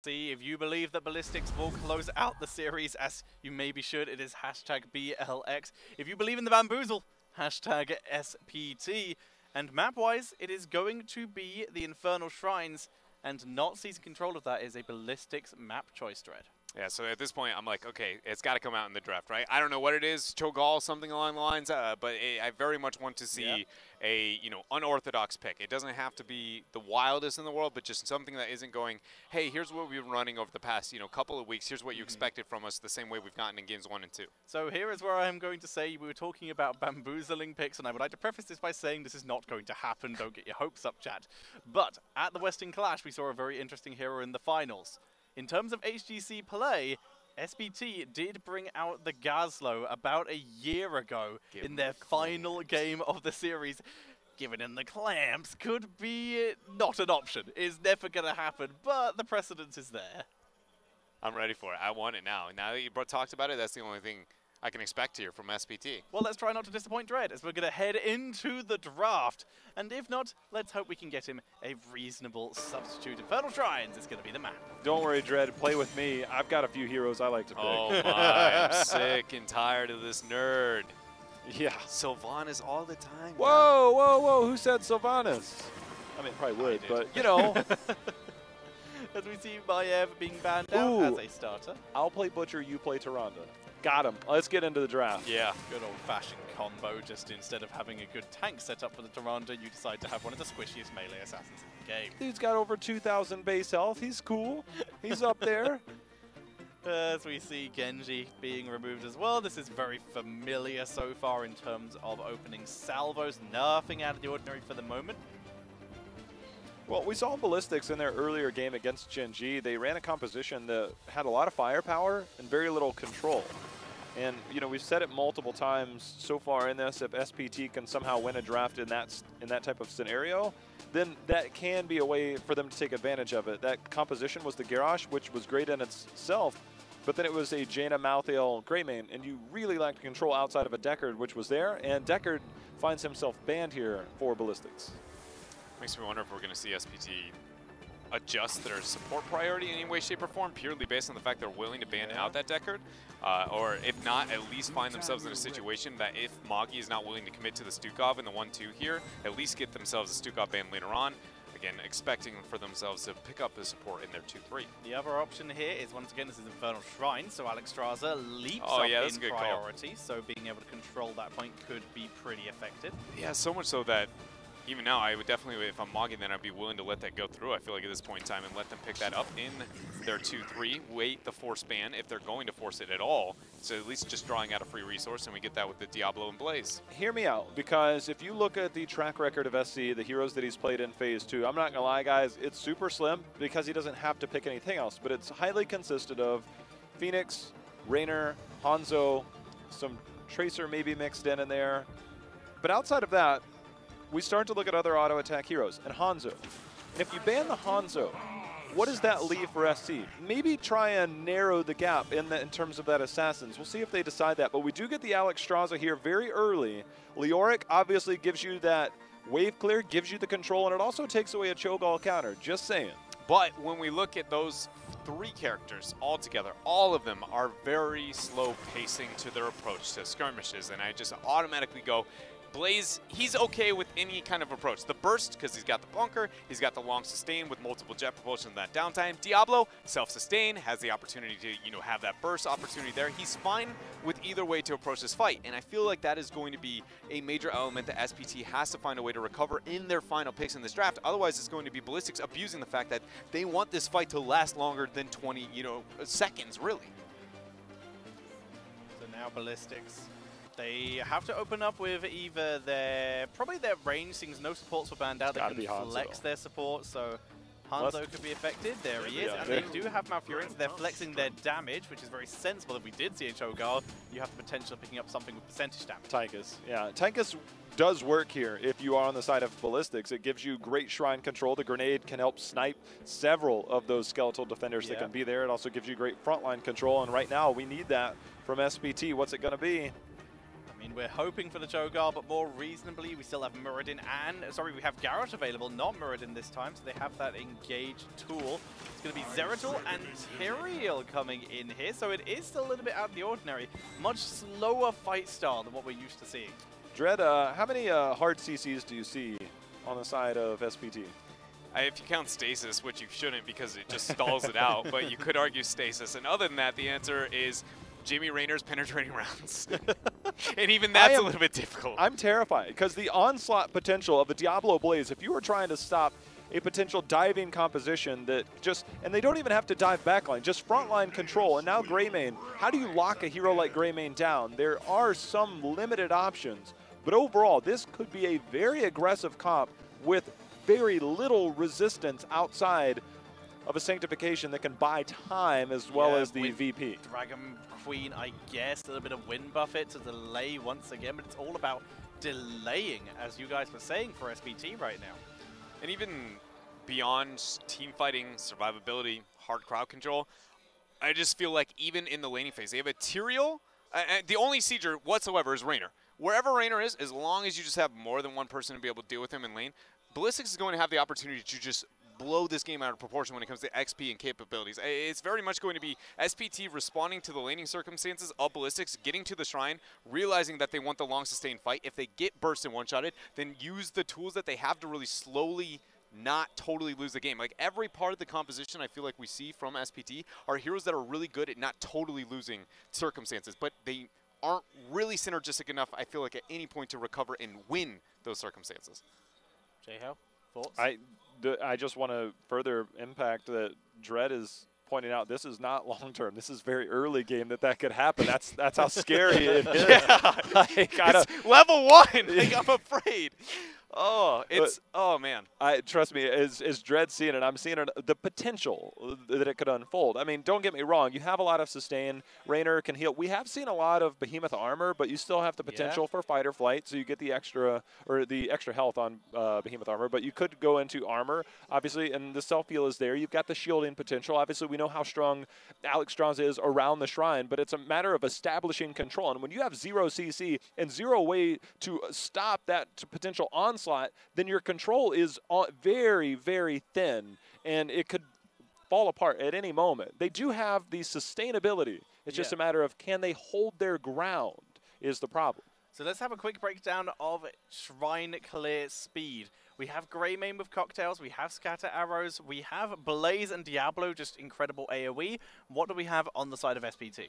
SPT. If you believe that Ballistix will close out the series, as you maybe should, it is hashtag BLX. If you believe in the bamboozle, hashtag SPT. And map-wise, it is going to be the Infernal Shrines, and not seizing control of that is a Ballistix map choice, Dread. Yeah, so at this point, I'm like, okay, it's got to come out in the draft, right? I don't know what it is, Cho'Gall, something along the lines, but I very much want to see a, unorthodox pick. It doesn't have to be the wildest in the world, but just something that isn't going, hey, here's what we've been running over the past, couple of weeks. Here's what you expected from us, the same way we've gotten in games 1 and 2. So here is where I am going to say we were talking about bamboozling picks, and I would like to preface this by saying this is not going to happen. Don't get your hopes up, chat. But at the Western Clash, we saw a very interesting hero in the finals. In terms of HGC play, SPT did bring out the Gazlo about a year ago in their final game of the series. Giving in the clamps could be not an option. It's never going to happen, but the precedence is there. I'm ready for it. I want it now. Now that you talked about it, that's the only thing I can expect here from SPT. Well, let's try not to disappoint Dread as we're going to head into the draft. And if not, let's hope we can get him a reasonable substitute. Infernal Shrines is going to be the man. Don't worry, Dread. Play with me. I've got a few heroes I like to pick. Oh, my. I'm sick and tired of this nerd. Yeah. Sylvanas all the time. Whoa, whoa, whoa. Who said Sylvanas? I mean, probably would, but, As we see Maiev being banned out as a starter. I'll play Butcher, you play Tyrande. Got him. Let's get into the draft. Yeah. Good old-fashioned combo. Just instead of having a good tank set up for the Tyrande, you decide to have one of the squishiest melee assassins in the game. Dude's got over 2,000 base health. He's cool. He's up there. As we see Genji being removed as well. This is very familiar so far in terms of opening salvos. Nothing out of the ordinary for the moment. Well, we saw Ballistix in their earlier game against Genji. They ran a composition that had a lot of firepower and very little control. And, we've said it multiple times so far in this, if SPT can somehow win a draft in that type of scenario, then that can be a way for them to take advantage of it. That composition was the Garrosh, which was great in itself, but then it was a Jaina Malthael Greymane, and you really lacked control outside of a Deckard, which was there, and Deckard finds himself banned here for Ballistix. Makes me wonder if we're going to see SPT adjust their support priority in any way, shape, or form, purely based on the fact they're willing to ban out that Deckard. Or if not, at least find themselves in a situation that if Magi is not willing to commit to the Stukov in the 1-2 here, at least get themselves a Stukov ban later on. Again, expecting for themselves to pick up the support in their 2-3. The other option here is, once again, this is Infernal Shrine, so Alexstrasza leaps up in priority, so being able to control that point could be pretty effective. Yeah, so much so that even now, I would definitely, if I'm Magi, then I'd be willing to let that go through, I feel like, at this point in time, and let them pick that up in their 2-3, wait the force ban, if they're going to force it at all. So at least just drawing out a free resource, and we get that with the Diablo and Blaze. Hear me out, because if you look at the track record of SC, the heroes that he's played in Phase 2, I'm not going to lie, guys, it's super slim, because he doesn't have to pick anything else, but it's highly consisted of Phoenix, Raynor, Hanzo, some Tracer maybe mixed in there. But outside of that, we start to look at other auto attack heroes, and Hanzo. And if you ban the Hanzo, what does that leave for SC? Maybe try and narrow the gap in terms of that Assassins. We'll see if they decide that. But we do get the Alexstrasza here very early. Leoric obviously gives you that wave clear, gives you the control, and it also takes away a Cho'Gall counter. Just saying. But when we look at those 3 characters all together, all of them are very slow pacing to their approach to skirmishes, and I just automatically go, Blaze, he's okay with any kind of approach. The burst, because he's got the bunker, he's got the long sustain with multiple jet propulsion and that downtime. Diablo, self-sustain, has the opportunity to, have that burst opportunity there. He's fine with either way to approach this fight, and I feel like that is going to be a major element that SPT has to find a way to recover in their final picks in this draft. Otherwise, it's going to be Ballistix abusing the fact that they want this fight to last longer than 20, seconds, really. So now Ballistix. They have to open up with either probably their range, since no supports were banned out. They can flex their support, so Hanzo could be affected. There he is, and they do have Malfurions. They're flexing their damage, which is very sensible. If we did see a Cho'Gall, you have the potential of picking up something with percentage damage. Tychus, yeah. Tychus does work here if you are on the side of Ballistix. It gives you great shrine control. The grenade can help snipe several of those skeletal defenders that can be there. It also gives you great frontline control, and right now we need that from SPT. What's it going to be? I mean, we're hoping for the Cho'Gath, but more reasonably, we still have Muradin and, sorry, we have Garrosh available, not Muradin this time, so they have that engage tool. It's going to be Zeratul and Tyrael coming in here, so it is still a little bit out of the ordinary. Much slower fight style than what we're used to seeing. Dread, how many hard CCs do you see on the side of SPT? If you count stasis, which you shouldn't because it just stalls it out, but you could argue stasis. And other than that, the answer is Jimmy Raynor's penetrating rounds. And even that's a little bit difficult. I'm terrified because the onslaught potential of the Diablo Blaze, if you were trying to stop a potential diving composition that just, and they don't even have to dive backline, just frontline control. And now Greymane, how do you lock a hero like Greymane down? There are some limited options, but overall, this could be a very aggressive comp with very little resistance outside of a Sanctification that can buy time as well as the VP. Dragon Queen, I guess, a little bit of wind buffet to delay once again, but it's all about delaying, as you guys were saying, for SPT right now. And even beyond team fighting, survivability, hard crowd control, I just feel like even in the laning phase, they have a Tyrael, the only sieger whatsoever is Raynor. Wherever Raynor is, as long as you just have more than one person to be able to deal with him in lane, Ballistix is going to have the opportunity to just blow this game out of proportion when it comes to XP and capabilities. It's very much going to be SPT responding to the laning circumstances of Ballistix, getting to the shrine, realizing that they want the long sustained fight. If they get burst and one-shotted, then use the tools that they have to really slowly not totally lose the game. Like every part of the composition I feel like we see from SPT are heroes that are really good at not totally losing circumstances, but they aren't really synergistic enough, I feel like, at any point to recover and win those circumstances. J-Ho, thoughts? I just want to further impact that Dread is pointing out. This is not long term. This is very early game that could happen. That's how scary it is. Yeah, it's level 1. Like, I'm afraid. Oh, it's man. Trust me, as Dread seeing it, I'm seeing the potential that it could unfold. I mean, don't get me wrong. You have a lot of sustain. Raynor can heal. We have seen a lot of Behemoth armor, but you still have the potential for fight or flight, so you get the extra health on Behemoth armor. But you could go into armor, obviously, and the self heal is there. You've got the shielding potential. Obviously, we know how strong Alex Strauss is around the shrine, but it's a matter of establishing control. And when you have 0 CC and 0 way to stop that potential onslaught, then your control is very, very thin, and it could fall apart at any moment. They do have the sustainability. It's just a matter of can they hold their ground is the problem. So let's have a quick breakdown of Shrine Clear speed. We have Greymane with cocktails, we have Scatter Arrows, we have Blaze and Diablo, just incredible AoE. What do we have on the side of SPT?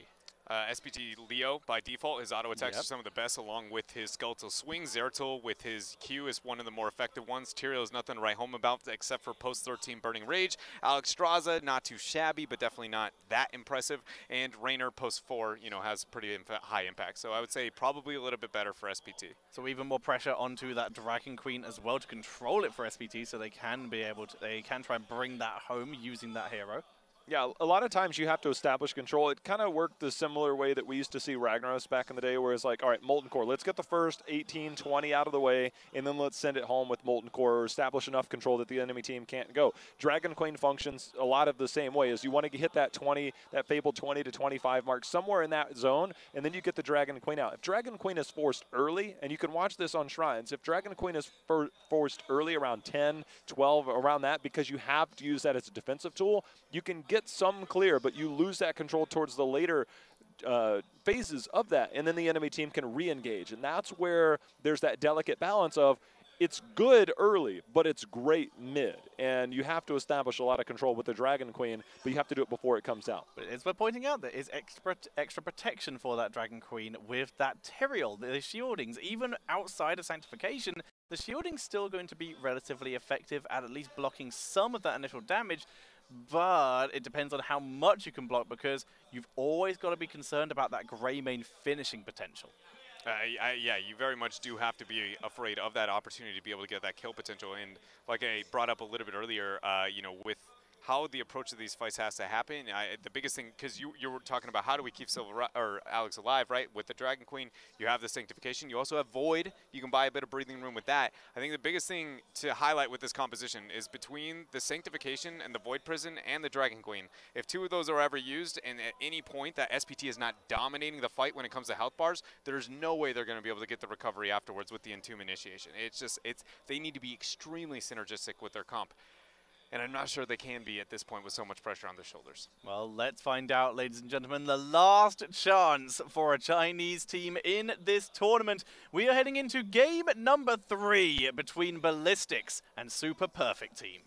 SPT Leo, by default, his auto attacks are some of the best, along with his skeletal swing. Zeratul with his Q is one of the more effective ones. Tyrael is nothing to write home about except for post-13 Burning Rage. Alex Straza, not too shabby, but definitely not that impressive. And Raynor post-4, has pretty high impact. So I would say probably a little bit better for SPT. So even more pressure onto that Dragon Queen as well to control it for SPT, so they can be able to, they can try and bring that home using that hero. Yeah, a lot of times you have to establish control. It kind of worked the similar way that we used to see Ragnaros back in the day, where it's like, all right, Molten Core, let's get the first 18, 20 out of the way, and then let's send it home with Molten Core or establish enough control that the enemy team can't go. Dragon Queen functions a lot of the same way, as you want to hit that 20, that fabled 20 to 25 mark, somewhere in that zone, and then you get the Dragon Queen out. If Dragon Queen is forced early, and you can watch this on Shrines, if Dragon Queen is forced early around 10, 12, around that, because you have to use that as a defensive tool, you can get some clear, but you lose that control towards the later phases of that, and then the enemy team can re-engage. And that's where there's that delicate balance of it's good early, but it's great mid. And you have to establish a lot of control with the Dragon Queen, but you have to do it before it comes out. But it's worth pointing out that is extra protection for that Dragon Queen with that Tyrael, the shieldings. Even outside of Sanctification, the shielding's still going to be relatively effective at least blocking some of that initial damage. But it depends on how much you can block, because you've always got to be concerned about that Greymane finishing potential. Yeah, you very much do have to be afraid of that opportunity to be able to get that kill potential. And like I brought up a little bit earlier, with how the approach of these fights has to happen. The biggest thing, because you were talking about how do we keep Alex alive, right? With the Dragon Queen, you have the Sanctification. You also have Void. You can buy a bit of breathing room with that. I think the biggest thing to highlight with this composition is between the Sanctification and the Void Prison and the Dragon Queen. If two of those are ever used, and at any point that SPT is not dominating the fight when it comes to health bars, there's no way they're going to be able to get the recovery afterwards with the Entomb Initiation. They need to be extremely synergistic with their comp. And I'm not sure they can be at this point with so much pressure on their shoulders. Well, let's find out, ladies and gentlemen, the last chance for a Chinese team in this tournament. We are heading into game number 3 between Ballistix and Super Perfect Team.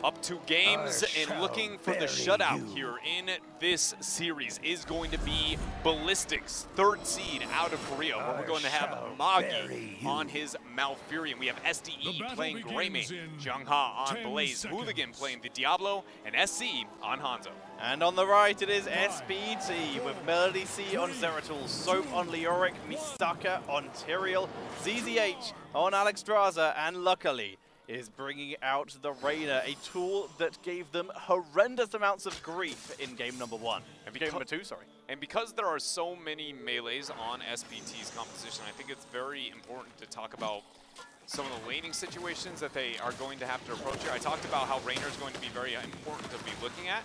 Up 2 games, and looking for the shutout here in this series is going to be Ballistix, 3rd seed out of Korea, where we're going to have Magi on his Malfurion. We have SDE playing Greymane, Jungha on Blaze, Hooligan playing the Diablo, and SC on Hanzo. And on the right, it is SPT with Melody C on Zeratul, Soap on Leoric, Misaka on Tyrael, ZZH on Alexstrasza, and luckily is bringing out the Reyna, a tool that gave them horrendous amounts of grief in game number 1. Game number 2, sorry. And because there are so many melees on SPT's composition, I think it's very important to talk about some of the laning situations that they are going to have to approach here. I talked about how Reyna is going to be very important to be looking at.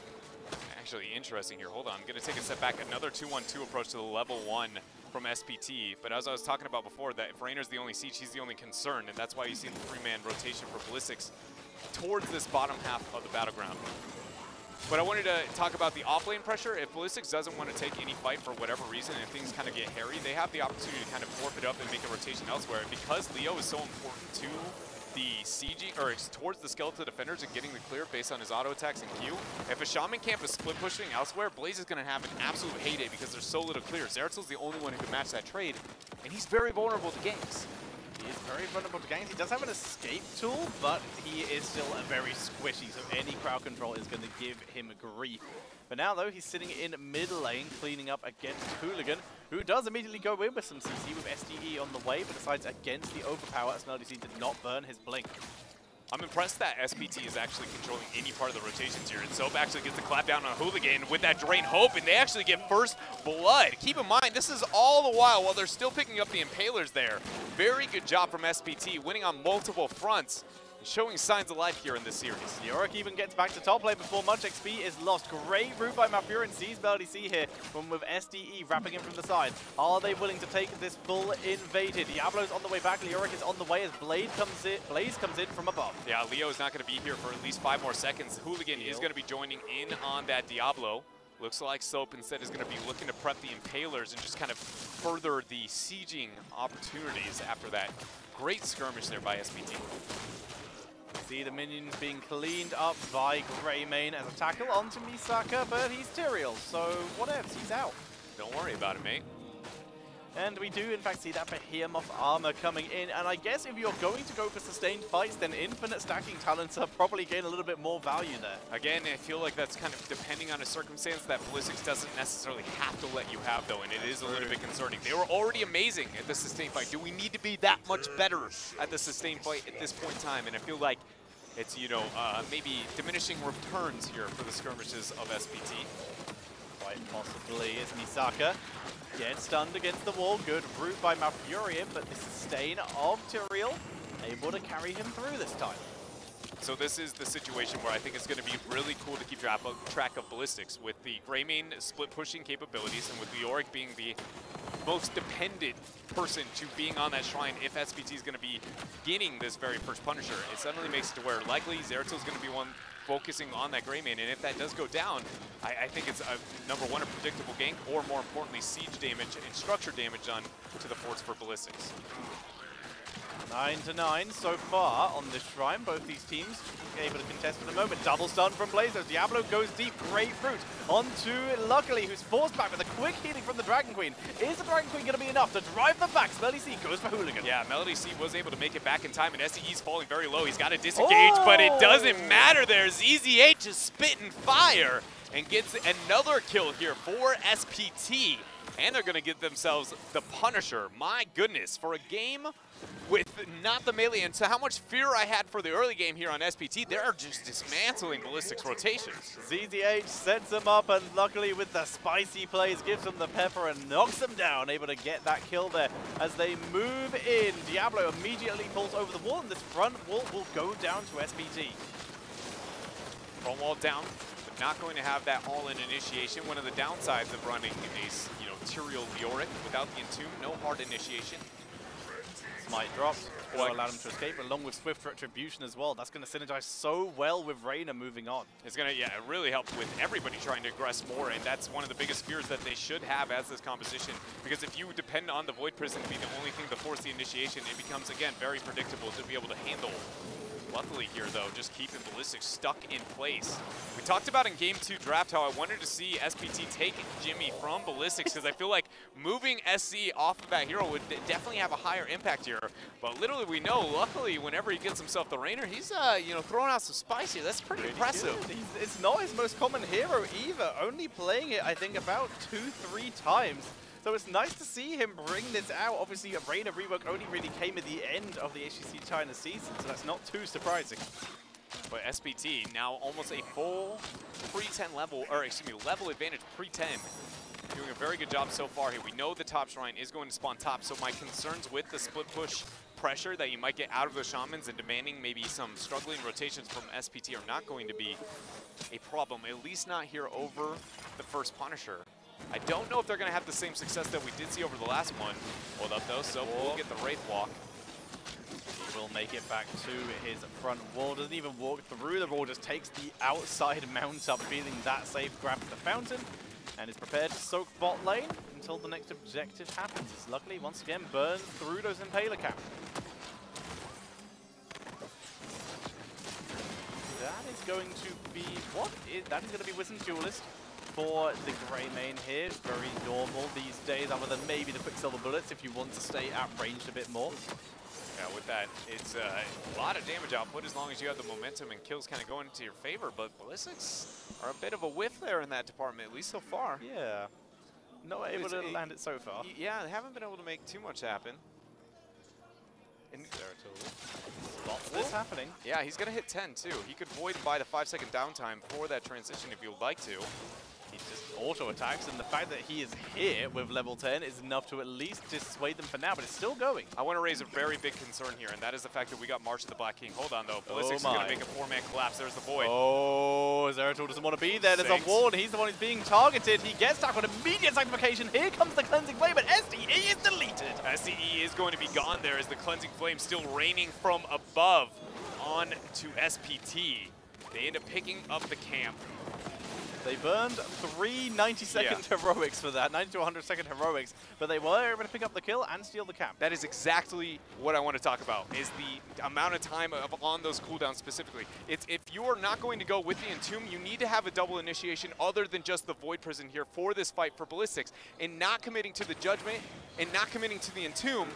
Actually interesting here, hold on. I'm gonna take a step back, another 2-1-2 approach to the level 1 from SPT. But as I was talking about before, that if Reyna's the only siege, he's the only concern, and that's why you see the 3-man rotation for Ballistix towards this bottom half of the battleground. But I wanted to talk about the off-lane pressure. If Ballistix doesn't want to take any fight for whatever reason and things kind of get hairy, they have the opportunity to kind of warp it up and make a rotation elsewhere. And because Leo is so important to the sieging, or towards the skeletal defenders and getting the clear based on his auto attacks and Q, if a Shaman camp is split pushing elsewhere, Blaze is going to have an absolute heyday because there's so little clear. Zeratul's the only one who can match that trade, and he's very vulnerable to ganks. He is very vulnerable to ganks. He does have an escape tool, but he is still very squishy, so any crowd control is going to give him grief. But now, though, he's sitting in mid lane, cleaning up against Hooligan, who does immediately go in with some CC with SDE on the way, but decides against the overpower as Melody C did not burn his blink. I'm impressed that SPT is actually controlling any part of the rotations here. And Soap actually gets the clap down on Hooligan with that Drain Hope, and they actually get first blood. Keep in mind, this is all the while they're still picking up the Impalers there. Very good job from SPT, winning on multiple fronts, showing signs of life here in this series. Yorick even gets back to top lane before much XP is lost. Great route by Malfurion, sees Melody C here, from with SDE wrapping him from the side. Are they willing to take this full invaded? Diablo's on the way back, Leoric is on the way as Blaze comes in from above. Yeah, Leo is not going to be here for at least 5 more seconds. Hooligan is going to be joining in on that Diablo. Looks like Soap instead is going to be looking to prep the Impalers and just kind of further the sieging opportunities after that great skirmish there by SPT. See the minions being cleaned up by Greymane as a tackle onto Misaka, but he's Tyrael, so whatevs, he's out. Don't worry about it, mate. And we do, in fact, see that Behemoth armor coming in. And I guess if you're going to go for sustained fights, then infinite stacking talents are probably gain a little bit more value there. Again, I feel like that's kind of depending on a circumstance that Ballistix doesn't necessarily have to let you have, though, and it is a little bit concerning. They were already amazing at the sustained fight. Do we need to be that much better at the sustained fight at this point in time? And I feel like it's, you know, maybe diminishing returns here for the skirmishes of SPT. Quite possibly is Misaka. Gets stunned against the wall. Good route by Malfurion, but the sustain of Tyrael able to carry him through this time. So this is the situation where I think it's going to be really cool to keep track of Ballistix with the Greymane split pushing capabilities and with Leoric being the most dependent person to being on that shrine if SPT is going to be getting this very first Punisher. It suddenly makes it to where likely Zeratul is going to be one focusing on that Greymane, and if that does go down, I think it's number one, a predictable gank, or more importantly, siege damage and structure damage done to the forts for Ballistix. 9-9 so far on this shrine. Both these teams able to contest for the moment. Double stun from Blaze. Diablo goes deep. Great route onto Luckily, who's forced back with a quick healing from the Dragon Queen. Is the Dragon Queen going to be enough to drive them back? Melody C goes for Hooligan. Yeah, Melody C was able to make it back in time, and SDE's falling very low. He's got to disengage, but it doesn't matter there. ZZH is spitting fire. and gets another kill here for SPT. And they're going to get themselves the Punisher. My goodness, for a game with not the melee, and so how much fear I had for the early game here on SPT, they're just dismantling Ballistix rotations. ZZH sets them up, and luckily with the spicy plays, gives them the pepper and knocks them down, able to get that kill there. As they move in, Diablo immediately pulls over the wall, and this front wall will go down to SPT. Front wall down, but not going to have that all-in initiation. One of the downsides of running a Tyrael Leoric without the Entomb, no hard initiation. Smite drops, will allow them to escape, along with Swift Retribution as well. That's going to synergize so well with Reyna moving on. It's going to, yeah, really help with everybody trying to aggress more, and that's one of the biggest fears that they should have as this composition, because if you depend on the Void Prison to be the only thing to force the initiation, it becomes, again, very predictable to be able to handle. Luckily here, though, just keeping Ballistix stuck in place. We talked about in Game 2 draft how I wanted to see SPT take Jimmy from Ballistix, because I feel like moving SC off of that hero would definitely have a higher impact here. But literally, we know, luckily, whenever he gets himself the Rainer, he's throwing out some spicy. That's pretty impressive. It's not his most common hero either, only playing it, I think, about 2-3 times. So it's nice to see him bring this out. Obviously, a Reyna rework only really came at the end of the HGC China season, so that's not too surprising. But SPT now almost a full pre-10 level, or excuse me, level advantage pre-10. Doing a very good job so far here. We know the top shrine is going to spawn top, so my concerns with the split push pressure that you might get out of the shamans and demanding maybe some struggling rotations from SPT are not going to be a problem, at least not here over the first Punisher. I don't know if they're going to have the same success that we did see over the last one. Hold up, though, so we'll get the Wraith Walk. He will make it back to his front wall. Doesn't even walk through the wall, just takes the outside mount up, feeling that safe, grabs the fountain, and is prepared to soak bot lane until the next objective happens. As luckily, once again, burns through those Impaler cap. That is going to be, that is going to be Wisdom Duelist for the Grey main here. Very normal these days, other than maybe the Quicksilver Bullets if you want to stay at range a bit more. Yeah, with that, it's a lot of damage output as long as you have the momentum and kills kind of going into your favor, but Ballistix are a bit of a whiff there in that department, at least so far. Yeah. Not able to land it so far. Yeah, they haven't been able to make too much happen. And spots this happening. Yeah, he's going to hit 10 too. He could void by the 5-second downtime for that transition if you would like to. He just auto-attacks, and the fact that he is here with level 10 is enough to at least dissuade them for now, but it's still going. I want to raise a very big concern here, and that is the fact that we got March of the Black King. Hold on, though. Ballistix is going to make a 4-man collapse. There's the Void. Oh, Zeratul doesn't want to be there. There's a ward. He's the one who's being targeted. He gets stuck on immediate sanctification. Here comes the Cleansing Flame, but SDE is deleted. SDE is going to be gone there as the Cleansing Flame still raining from above on to SPT. They end up picking up the camp. They burned 3 90-second heroics for that, 90 to 100-second heroics, but they were able to pick up the kill and steal the camp. That is exactly what I want to talk about, is the amount of time on those cooldowns specifically. It's if you are not going to go with the Entomb, you need to have a double initiation other than just the Void Prison here for this fight for Ballistix, and not committing to the Judgment and not committing to the Entomb,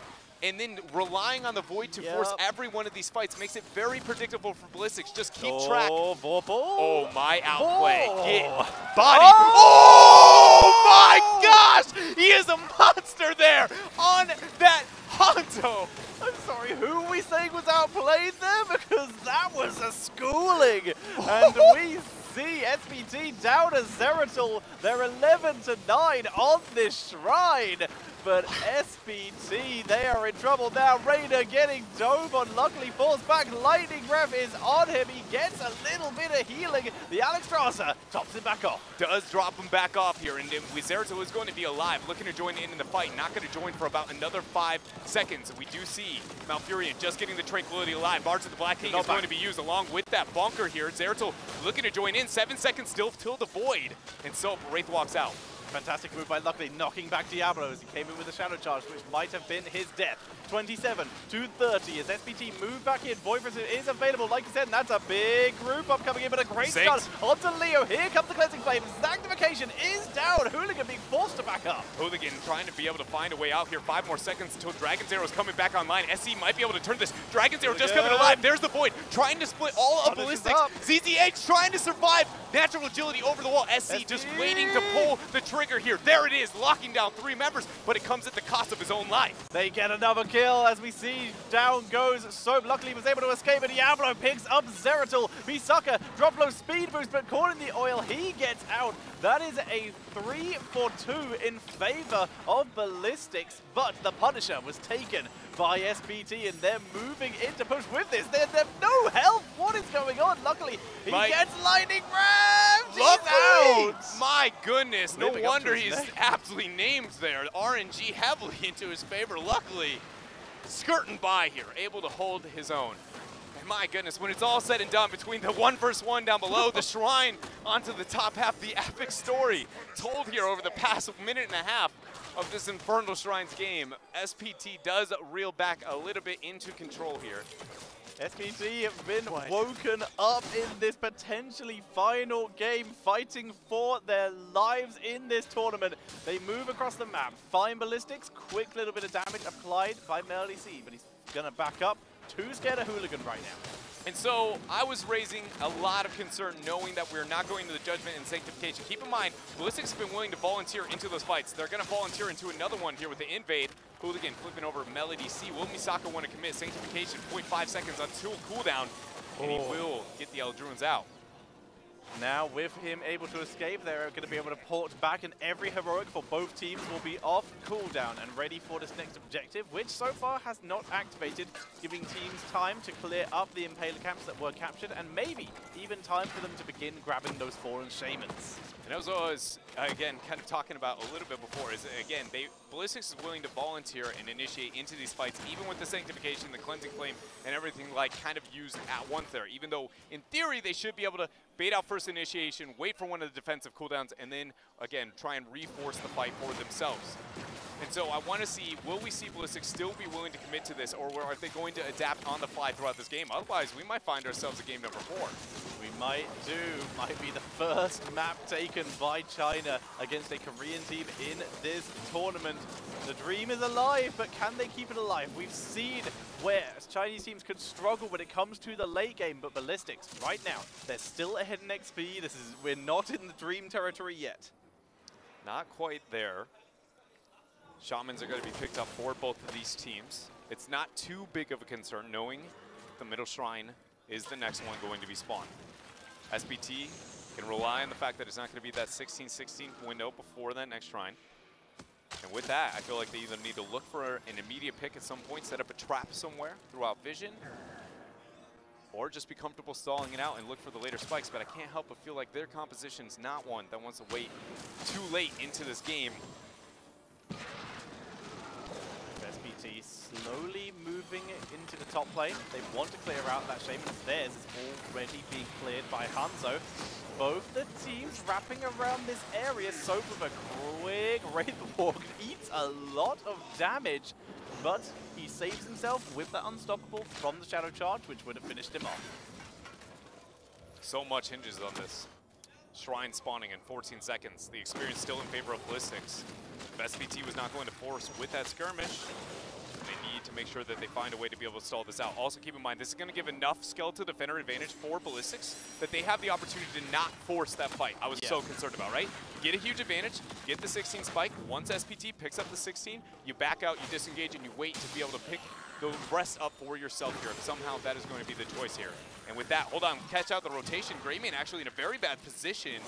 and then relying on the Void to force every one of these fights makes it very predictable for Ballistix. Just keep track. Oh, my outplay. Get body. Oh, my gosh! He is a monster there on that Honto. I'm sorry, who are we saying was outplayed there? Because that was a schooling. And we see SPT down as Zeratul. They're 11 to 9 on this shrine. But SPT, they are in trouble now. Reyna getting dove on, luckily falls back. Lightning Breath is on him. He gets a little bit of healing. The Alexstrasza tops him back off. Does drop him back off here. And Zeratul is going to be alive, looking to join in the fight. Not going to join for about another 5 seconds. We do see Malfurion just getting the Tranquility alive. March of the Black King is going to be used along with that bunker here. Zeratul looking to join in. 7 seconds still till the Void. And so Wraith walks out. Fantastic move by Luckily, knocking back Diablo as he came in with a Shadow Charge, which might have been his death. 27 to 30 as SPT move back in. Voidverse is available, like you said, and that's a big group up coming in, but a great start onto Leo. Here comes the Cleansing Flame. Sanctification is down. Hooligan being forced to back up. Hooligan trying to be able to find a way out here. 5 more seconds until Dragon's Arrow is coming back online. SC might be able to turn this. Dragon's Arrow just coming alive. There's the Void, trying to split all of Ballistix. ZZH trying to survive. Natural agility over the wall. SC just waiting to pull the trigger here. There it is, locking down 3 members, but it comes at the cost of his own life. They get another kill as we see down goes Soap. Luckily was able to escape, and Diablo picks up Zeratul. Misaka drop low speed boost, but caught in the oil, he gets out. That is a 3 for 2 in favor of Ballistix, but the Punisher was taken by SPT, and they're moving into push with this. They have no health. What is going on? Luckily, he gets lightning rammed. He's out. My goodness, no wonder he's aptly named there. RNG heavily into his favor. Luckily, skirting by here, able to hold his own. And my goodness, when it's all said and done, between the 1 versus 1 down below, the Shrine onto the top half, the epic story told here over the past minute and a half of this Infernal Shrines game, SPT does reel back a little bit into control here. SPT have been woken up in this potentially final game, fighting for their lives in this tournament. They move across the map, find Ballistix, quick little bit of damage applied by Melody C, but he's gonna back up. Too scared of Hooligan right now. And so I was raising a lot of concern knowing that we're not going to the Judgment and Sanctification. Keep in mind, Ballistix have been willing to volunteer into those fights. They're going to volunteer into another one here with the Invade. Hooligan flipping over Melody C. Will Misaka want to commit Sanctification? 0.5 seconds until cooldown, and he will get the Eldruins out. Now, with him able to escape, they're going to be able to port back, and every heroic for both teams will be off cooldown and ready for this next objective, which so far has not activated, giving teams time to clear up the Impaler camps that were captured, and maybe even time for them to begin grabbing those fallen Shamans. And as I was, again, kind of talking about a little bit before, is again, Ballistix is willing to volunteer and initiate into these fights, even with the Sanctification, the Cleansing Flame, and everything like kind of used at once there, even though in theory they should be able to bait out first initiation, wait for one of the defensive cooldowns, and then, again, try and reforce the fight for themselves. And so I want to see, will we see Ballistix still be willing to commit to this, or are they going to adapt on the fly throughout this game? Otherwise, we might find ourselves at game number 4. We might do. Might be the first map taken by China against a Korean team in this tournament. The dream is alive, but can they keep it alive? We've seen where Chinese teams could struggle when it comes to the late game, but Ballistix, right now, they're still ahead in XP. We're not in the dream territory yet. Not quite there. Shamans are going to be picked up for both of these teams. It's not too big of a concern knowing the middle shrine is the next one going to be spawned. SPT can rely on the fact that it's not going to be that 16-16 window before that next shrine. And with that, I feel like they either need to look for an immediate pick at some point, set up a trap somewhere throughout vision, or just be comfortable stalling it out and look for the later spikes. But I can't help but feel like their composition is not one that wants to wait too late into this game. SPT slowly moving into the top lane. They want to clear out that Shaman. Theirs is already being cleared by Hanzo. Both the teams wrapping around this area. Soap with a quick Wraith Walk eats a lot of damage, but he saves himself with the Unstoppable from the Shadow Charge, which would have finished him off. So much hinges on this. Shrine spawning in 14 seconds. The experience still in favor of Ballistix. If SPT was not going to force with that skirmish, they need to make sure that they find a way to be able to stall this out. Also keep in mind, this is going to give enough skeletal defender advantage for Ballistix that they have the opportunity to not force that fight. I was so concerned about, right? Get a huge advantage, get the 16 spike. Once SPT picks up the 16, you back out, you disengage, and you wait to be able to pick the rest up for yourself here. If somehow that is going to be the choice here. And with that, hold on, catch out the rotation. Greymane actually in a very bad position.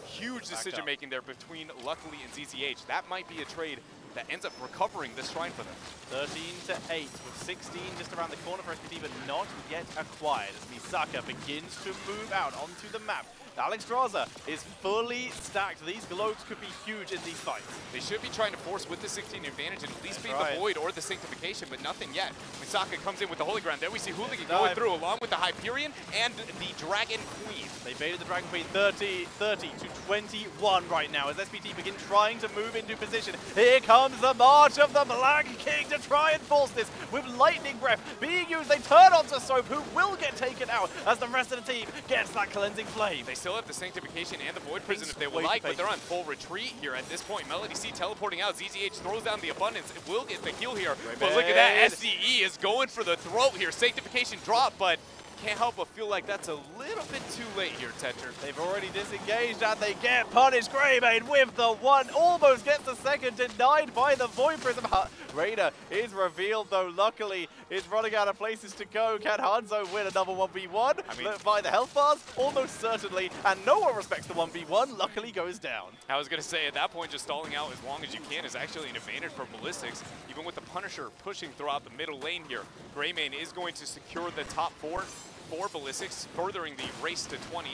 Huge decision making there between Luckily and ZZH. That might be a trade that ends up recovering this shrine for them. 13-8 with 16 just around the corner for SPT, but not yet acquired as Misaka begins to move out onto the map. Alexstrasza is fully stacked. These globes could be huge in these fights. They should be trying to force with the 16 advantage and at least beat right. the Void or the Sanctification, but nothing yet. Misaka comes in with the Holy Ground. Then we see Hooligan going through along with the Hyperion and the Dragon Queen. They baited the Dragon Queen 30 to 21 right now as SPT begin trying to move into position. Here comes the March of the Black King to try and force this with Lightning Breath being used. They turn onto Soap, who will get taken out as the rest of the team gets that Cleansing Flame. They still have the Sanctification and the Void Prison if they would like, but they're on full retreat here at this point. Melody C teleporting out. ZZH throws down the Abundance. It will get the heal here. But look at that. SCE is going for the throat here. Sanctification drop, but can't help but feel like that's a little bit too late here, Tetra. They've already disengaged and they get punished. Greymane with the one, almost gets the second, denied by the Void Prism. Raider is revealed though, luckily is running out of places to go. Can Hanzo win another 1v1? I mean, by the health bars? Almost certainly, and no one respects the 1v1, luckily goes down. I was going to say, at that point, just stalling out as long as you can is actually an advantage for Ballistix, even with the Punisher pushing throughout the middle lane here. Greymane is going to secure the top four for Ballistix, furthering the race to 20,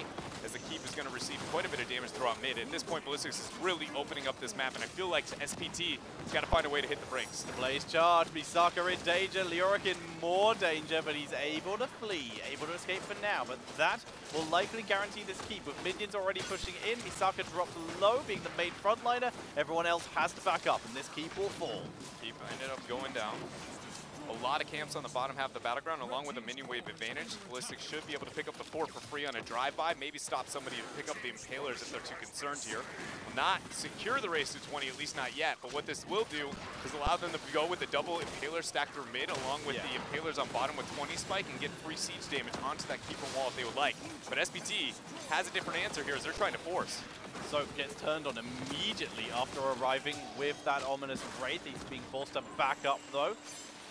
as the Keep is going to receive quite a bit of damage throughout mid. At this point, Ballistix is really opening up this map, and I feel like SPT has got to find a way to hit the brakes. The Blaze charge, Misaka in danger, Leoric in more danger, but he's able to flee, able to escape for now, but that will likely guarantee this Keep. With minions already pushing in, Misaka dropped low, being the main frontliner. Everyone else has to back up, and this Keep will fall. Keep ended up going down. A lot of camps on the bottom half of the battleground, along with a minion wave advantage. Ballistix should be able to pick up the fort for free on a drive-by, maybe stop somebody to pick up the Impalers if they're too concerned here. Will not secure the race to 20, at least not yet, but what this will do is allow them to go with the double Impaler stack through mid, along with the Impalers on bottom with 20 spike, and get free siege damage onto that keeper wall if they would like. But SPT has a different answer here as they're trying to force. Soap gets turned on immediately after arriving with that ominous Wraith. He's being forced to back up though.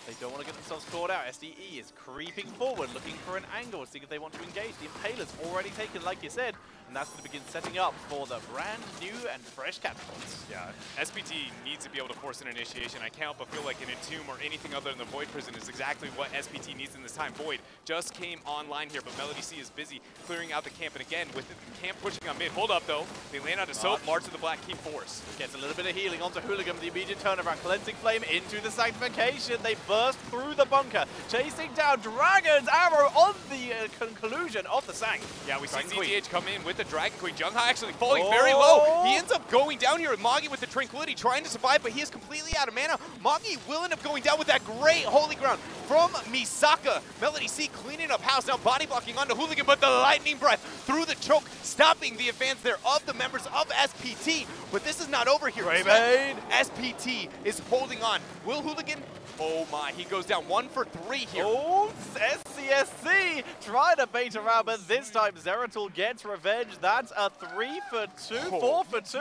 They don't want to get themselves caught out. SDE is creeping forward, looking for an angle, seeing if they want to engage. The Impaler's already taken, like you said, and that's going to begin setting up for the brand new and fresh catapults. Yeah, SPT needs to be able to force an initiation. I can't help but feel like an Entomb or anything other than the Void Prison is exactly what SPT needs in this time. Void just came online here, but Melody C is busy clearing out the camp, and again, with the camp pushing on mid. Hold up, though. They land out of Soap, March of the Black Keep Force. Gets a little bit of healing onto Hooligan, the immediate turnaround. Cleansing Flame into the Sanctification. They burst through the bunker, chasing down Dragon's Arrow on the conclusion of the Sanct. Yeah, we see ZGH come in with the Dragon Queen. Junghai actually falling very low. He ends up going down here with Moggy with the Tranquility, trying to survive, but he is completely out of mana. Moggy will end up going down with that great Holy Ground from Misaka. Melody C cleaning up house, now body blocking onto Hooligan, but the Lightning Breath through the choke, stopping the advance there of the members of SPT. But this is not over here. SPT is holding on. Will Hooligan? Oh my, he goes down 1 for 3 here. Oh, SCSC trying to bait around, but this time Zeratul gets revenge. That's a 3 for 2, 4 for 2,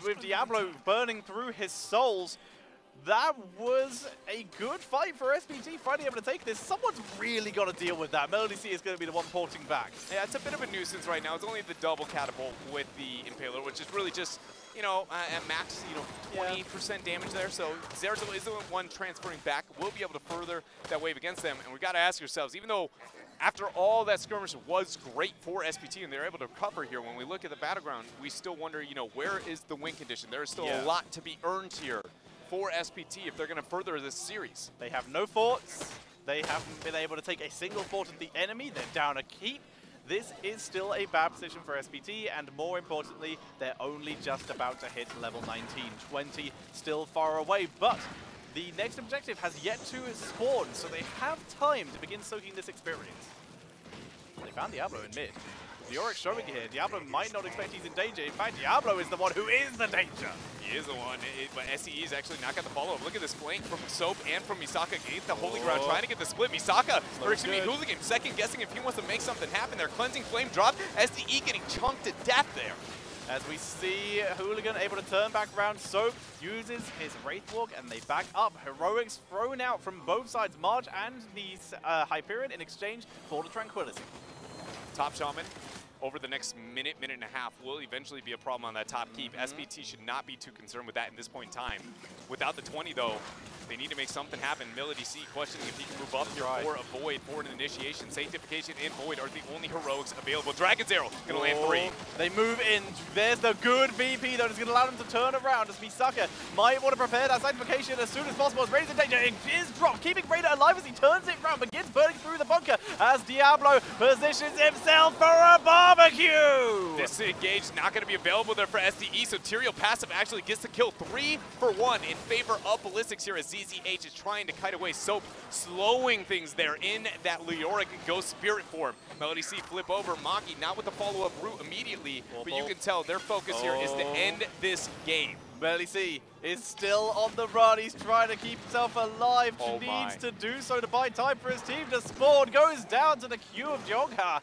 with Diablo burning through his souls. That was a good fight for SPT, finally able to take this. Someone's really got to deal with that. Melody C is going to be the one porting back. Yeah, it's a bit of a nuisance right now. It's only the double catapult with the Impaler, which is really just, you know, at max, 20% damage there. So Zeratul is the one transferring back. We'll be able to further that wave against them. And we've got to ask yourselves, even though after all that skirmish was great for SPT and they're able to recover here, when we look at the battleground, we still wonder, where is the win condition? There is still a lot to be earned here for SPT if they're going to further this series. They have no forts. They haven't been able to take a single fort of the enemy. They're down a keep. This is still a bad position for SPT, and more importantly, they're only just about to hit level 19. 20 still far away, but the next objective has yet to spawn, so they have time to begin soaking this experience. They found Diablo in mid. Leoric showing here, Diablo might not expect he's in danger. In fact, Diablo is the one who is the danger. He is the one, but SCE is actually not got the follow-up. Look at this flank from Soap and from Misaka. Gate the Holy Ground, trying to get the split. Misaka, or excuse me, Hooligan, second guessing if he wants to make something happen there. Cleansing Flame drop, SDE getting chunked to death there. As we see Hooligan able to turn back around, Soap uses his Wraith Walk and they back up. Heroics thrown out from both sides, March and the Hyperion in exchange for the Tranquility. Top Shaman over the next minute, minute and a half will eventually be a problem on that top keep. SPT should not be too concerned with that at this point in time. Without the 20, though, they need to make something happen. Melody C questioning if he can move up here for a Void, for an initiation. Sanctification and Void are the only heroics available. Dragon's Arrow going to land 3. They move in. There's the good VP that is going to allow them to turn around as Misaka might want to prepare that sanctification as soon as possible. As Raider's in danger. It is dropped, keeping Raider alive as he turns it round, begins burning through the bunker as Diablo positions himself for a barbecue. Disengage not going to be available there for SDE, so Tyrael passive actually gets the kill 3 for 1 in favor of Ballistix here as ZZH is trying to kite away Soap, slowing things there in that Leoric Ghost Spirit form. Melody C flip over, Maki not with the follow-up route immediately, but you can tell their focus here is to end this game. Melody C is still on the run. He's trying to keep himself alive. Needs to do so to buy time for his team to spawn. Goes down to the queue of Jongha.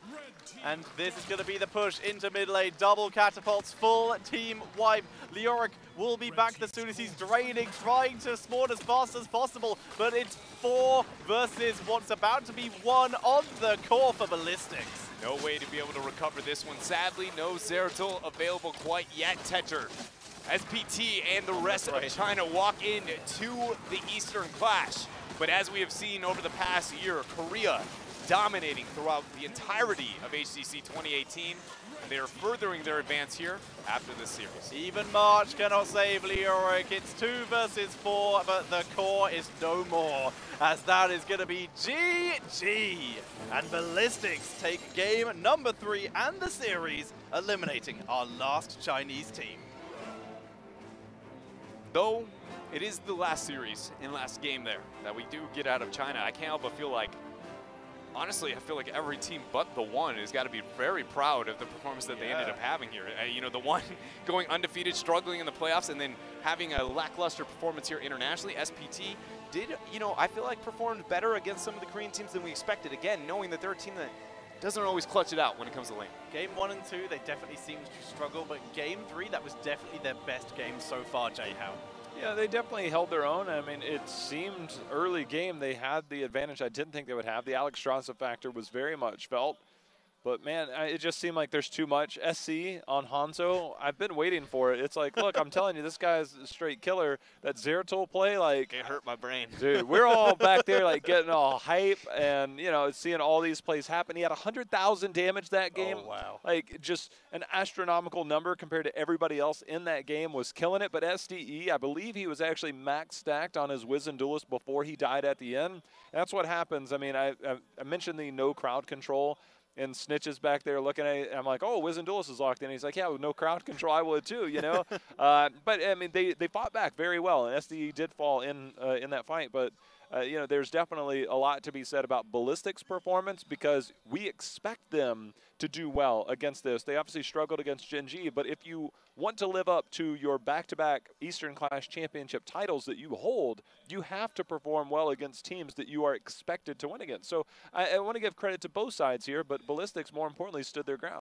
And this is going to be the push into mid lane. Double catapults, full team wipe. Leoric will be back as soon as he's draining, trying to spawn as fast as possible. But it's 4 versus what's about to be 1 on the core for Ballistix. No way to be able to recover this one. Sadly, no Zeratul available quite yet. Tetra, SPT, and the rest of China walk into the Eastern Clash. But as we have seen over the past year, Korea dominating throughout the entirety of HGC 2018. And they are furthering their advance here after this series. Even March cannot save Leoric. It's 2 versus 4, but the core is no more, as that is going to be GG. And Ballistix take game number 3 and the series, eliminating our last Chinese team. Though it is the last series and last game there that we do get out of China, I can't help but feel like, honestly, I feel like every team but the one has got to be very proud of the performance that they ended up having here. You know, the one going undefeated, struggling in the playoffs, and then having a lackluster performance here internationally. SPT did, you know, I feel like performed better against some of the Korean teams than we expected. Again, knowing that they're a team that doesn't always clutch it out when it comes to lane. Game 1 and 2, they definitely seemed to struggle, but Game 3, that was definitely their best game so far, J-How. Yeah, they definitely held their own. I mean, it seemed early game they had the advantage I didn't think they would have. The Alex Strasser factor was very much felt. But, man, it just seemed like there's too much. SC on Hanzo, I've been waiting for it. It's like, look, I'm telling you, this guy's a straight killer. That Zeratul play, like... It hurt my brain. Dude, we're all back there, like, getting all hype and, you know, seeing all these plays happen. He had 100,000 damage that game. Oh, wow. Like, just an astronomical number compared to everybody else in that game, was killing it. But SDE, I believe he was actually max stacked on his Wizen Duelist before he died at the end. And that's what happens. I mean, I mentioned the no crowd control. And Snitch is back there looking at it. I'm like, oh, Wizen Duelist is locked in. He's like, yeah, with no crowd control, I would too, you know. But, I mean, they fought back very well. And SDE did fall in that fight. But, you know, there's definitely a lot to be said about Ballistix' performance because we expect them to do well against this. They obviously struggled against Gen G. But if you want to live up to your back-to-back Eastern Clash championship titles that you hold, you have to perform well against teams that you are expected to win against. So I want to give credit to both sides here, but Ballistix, more importantly, stood their ground.